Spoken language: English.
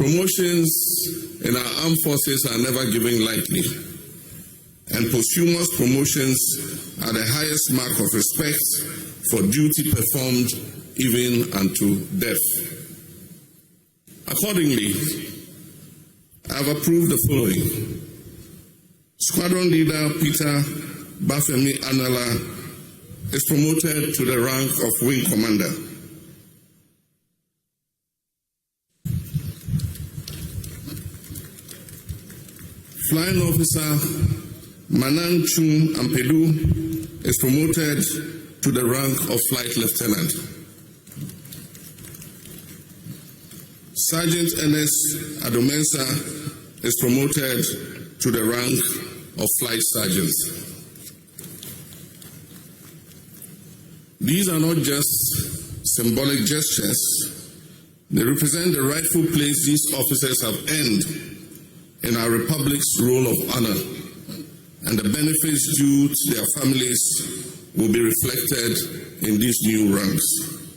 Promotions in our armed forces are never given lightly, and posthumous promotions are the highest mark of respect for duty performed even unto death. Accordingly, I have approved the following. Squadron Leader Peter Bafemi Anala is promoted to the rank of Wing Commander. Flying Officer Manaen Ampadu is promoted to the rank of Flight Lieutenant. Sergeant Ernest Addo Mensah is promoted to the rank of Flight Sergeant. These are not just symbolic gestures. They represent the rightful place these officers have earned in our Republic's roll of honor, and the benefits due to their families will be reflected in these new ranks.